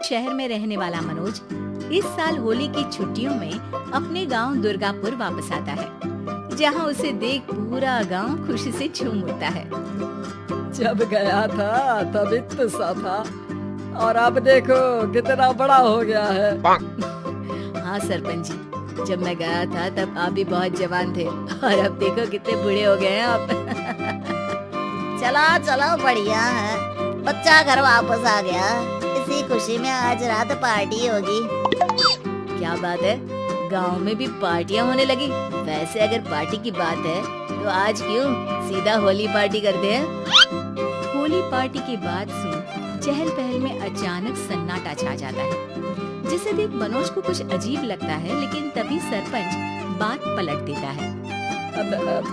शहर में रहने वाला मनोज इस साल होली की छुट्टियों में अपने गांव दुर्गापुर वापस आता है, जहां उसे देख पूरा गांव खुशी से झूम उठता है। जब गया था तब इतना सा था और अब देखो कितना बड़ा हो गया है। हाँ सरपंच जी, जब मैं गया था तब आप भी बहुत जवान थे और अब देखो कितने बूढ़े हो गए हैं आप। चलो चलो बढ़िया है, बच्चा घर वापस आ गया। इसी खुशी में आज रात पार्टी होगी। क्या बात है, गांव में भी पार्टियां होने लगी। वैसे अगर पार्टी की बात है तो आज क्यों सीधा होली पार्टी करते हैं। होली पार्टी की बात सुन चहल पहल में अचानक सन्नाटा छा जाता है, जिसे देख मनोज को कुछ अजीब लगता है, लेकिन तभी सरपंच बात पलट देता है। अब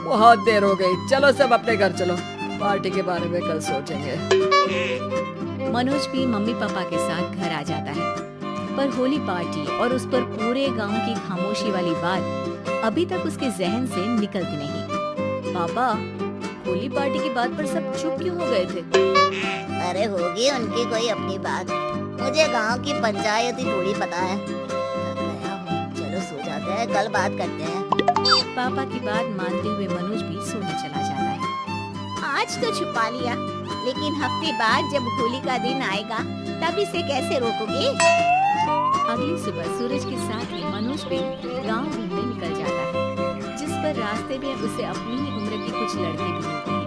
बहुत देर हो गई, चलो सब अपने घर चलो, पार्टी के बारे में कल सोचेंगे। मनोज भी मम्मी पापा के साथ घर आ जाता है, पर होली पार्टी और उस पर पूरे गांव की खामोशी वाली बात अभी तक उसके जहन से निकलती नहीं। पापा, होली पार्टी की बात पर सब चुप क्यों हो गए थे? अरे होगी उनकी कोई अपनी बात, मुझे गांव की पंचायत ही थोड़ी पता है। थक गया हूँ, चलो सो जाते हैं, कल बात करते हैं। पापा की बात मानते हुए मनोज भी सोने चला जाता है। आज तो छुपा लिया, लेकिन हफ्ते बाद जब होली का दिन आएगा तब इसे कैसे रोकोगे? अगली सुबह सूरज के साथ ही मनोज भी गांव घूमने निकल जाता है, जिस पर रास्ते में उसे अपनी ही उम्र के कुछ लड़के भी मिलते हैं,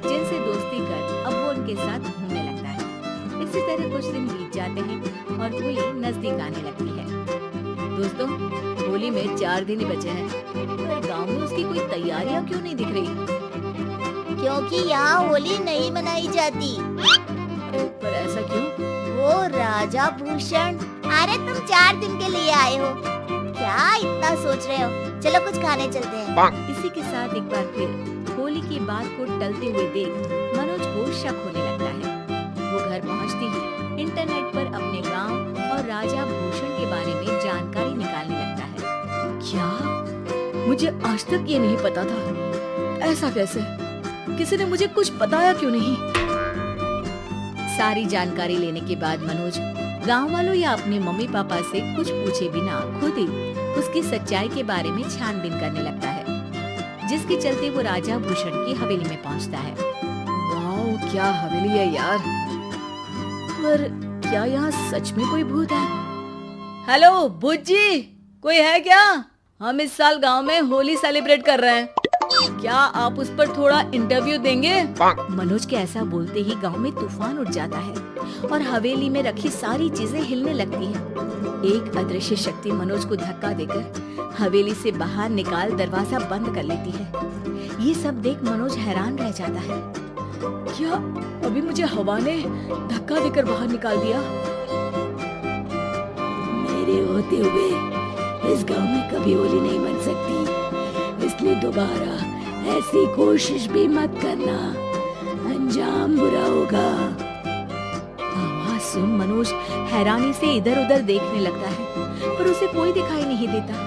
जिनसे दोस्ती कर अब वो उनके साथ घूमने लगता है। इसी तरह कुछ दिन बीत जाते हैं और होली नजदीक आने लगती है। दोस्तों, होली में 4 दिन ही बचे हैं, पर गांव में उसकी कोई तैयारियां क्यों नहीं दिख रही? क्योंकि यहाँ होली नहीं मनाई जाती। पर ऐसा क्यों? वो राजा भूषण, अरे तुम 4 दिन के लिए आए हो, क्या इतना सोच रहे हो? चलो कुछ खाने चलते हैं। इसी के साथ एक बार फिर होली की बात को टलते हुए देख मनोज को शक होने लगता है। वो घर पहुंचते ही इंटरनेट पर अपने गांव और राजा भूषण के बारे में जानकारी निकालने लगता है। क्या? मुझे आज तक ये नहीं पता था। ऐसा कैसे? किसी ने मुझे कुछ बताया क्यों नहीं? सारी जानकारी लेने के बाद मनोज गांव वालों या अपने मम्मी पापा से कुछ पूछे बिना खुद ही उसकी सच्चाई के बारे में छानबीन करने लगता है, जिसके चलते वो राजा भूषण की हवेली में पहुंचता है। वाह, क्या हवेली है यार। पर क्या यहाँ सच में कोई भूत है? हेलो भूत जी, कोई है क्या? हम इस साल गांव में होली सेलिब्रेट कर रहे हैं, क्या आप उस पर थोड़ा इंटरव्यू देंगे? मनोज के ऐसा बोलते ही गांव में तूफान उठ जाता है और हवेली में रखी सारी चीजें हिलने लगती हैं। एक अदृश्य शक्ति मनोज को धक्का देकर हवेली से बाहर निकाल दरवाजा बंद कर लेती है। ये सब देख मनोज हैरान रह जाता है। क्या अभी मुझे हवा ने धक्का देकर बाहर निकाल दिया? मेरे होते हुए इस गांव में कभी होली नहीं बन सकती, इसलिए दोबारा ऐसी कोशिश भी मत करना, अंजाम बुरा होगा। आवाज सुन मनोज हैरानी से इधर उधर देखने लगता है, पर उसे कोई दिखाई नहीं देता।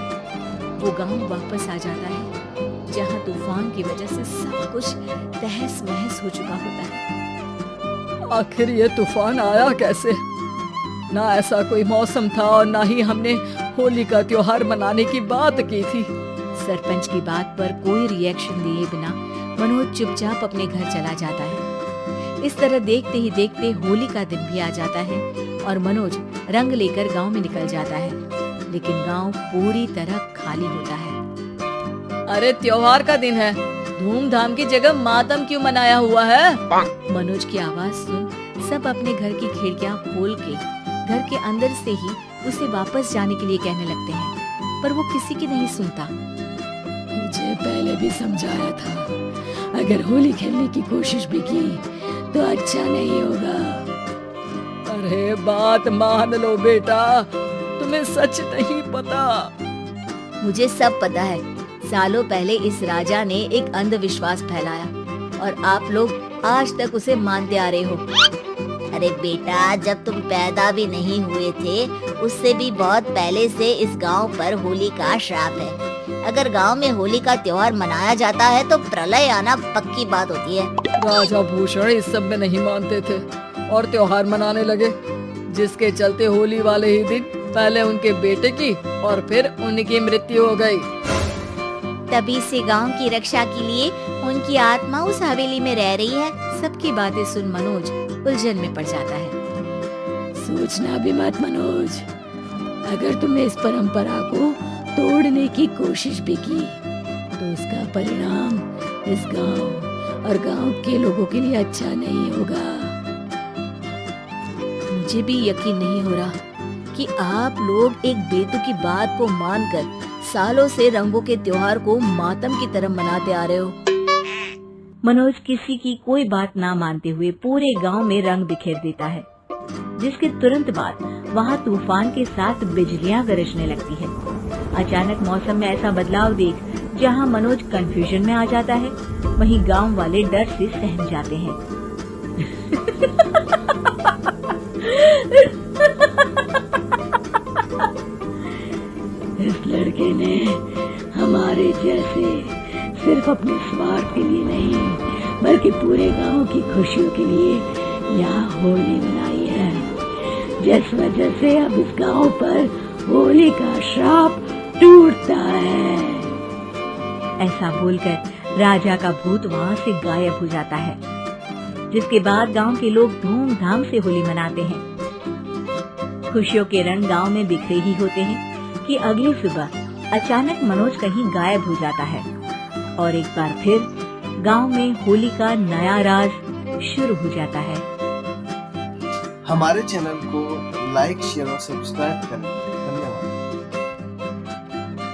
वो गांव वापस आ जाता है, जहां तूफान की वजह से सब कुछ तहस महस हो चुका होता है। आखिर ये तूफान आया कैसे? ना ऐसा कोई मौसम था और ना ही हमने होली का त्योहार मनाने की बात की थी। सरपंच की बात पर कोई रिएक्शन दिए बिना मनोज चुपचाप अपने घर चला जाता है। इस तरह देखते ही देखते होली का दिन भी आ जाता है और मनोज रंग लेकर गांव में निकल जाता है, लेकिन गांव पूरी तरह खाली होता है। अरे त्योहार का दिन है, धूमधाम की जगह मातम क्यों मनाया हुआ है? मनोज की आवाज सुन सब अपने घर की खिड़कियां खोल के घर के अंदर से ही उसे वापस जाने के लिए कहने लगते हैं, पर वो किसी की नहीं सुनता। मुझे पहले भी समझाया था, अगर होली खेलने की कोशिश भी की तो अच्छा नहीं होगा। अरे बात मान लो बेटा, तुम्हें सच नहीं पता। मुझे सब पता है, सालों पहले इस राजा ने एक अंधविश्वास फैलाया और आप लोग आज तक उसे मानते आ रहे हो। अरे बेटा, जब तुम पैदा भी नहीं हुए थे उससे भी बहुत पहले से इस गांव पर होली का श्राप है। अगर गांव में होली का त्योहार मनाया जाता है तो प्रलय आना पक्की बात होती है। राजा भूषण इस सब में नहीं मानते थे और त्योहार मनाने लगे। जिसके चलते होली वाले ही दिन पहले उनके बेटे की और फिर उनकी मृत्यु हो गई। तभी से गांव की रक्षा के लिए उनकी आत्मा उस हवेली में रह रही है। सबकी बातें सुन मनोज उलझन में पड़ जाता है। सोचना भी मत मनोज, अगर तुमने इस परंपरा को तोड़ने की कोशिश भी की तो इसका परिणाम इस गांव और गांव के लोगों के लिए अच्छा नहीं होगा। मुझे भी यकीन नहीं हो रहा कि आप लोग एक बेतुकी बात को मानकर सालों से रंगों के त्योहार को मातम की तरह मनाते आ रहे हो। मनोज किसी की कोई बात ना मानते हुए पूरे गांव में रंग बिखेर देता है, जिसके तुरंत बाद वहां तूफान के साथ बिजलियां गरजने लगती है। अचानक मौसम में ऐसा बदलाव देख जहां मनोज कंफ्यूजन में आ जाता है, वहीं गांव वाले डर से सहम जाते हैं। इस लड़के ने हमारे जैसे सिर्फ अपने स्वार्थ के लिए नहीं बल्कि पूरे गांव की खुशियों के लिए यहाँ होली मनाई है, जिस वजह से अब इस गांव पर होली का श्राप टूटता है। ऐसा बोलकर राजा का भूत वहाँ से गायब हो जाता है, जिसके बाद गांव के लोग धूमधाम से होली मनाते हैं। खुशियों के रंग गांव में बिखरे ही होते हैं कि अगली सुबह अचानक मनोज कहीं गायब हो जाता है और एक बार फिर गांव में होली का नया राज शुरू हो जाता है। हमारे चैनल को लाइक, शेयर और सब्सक्राइब करें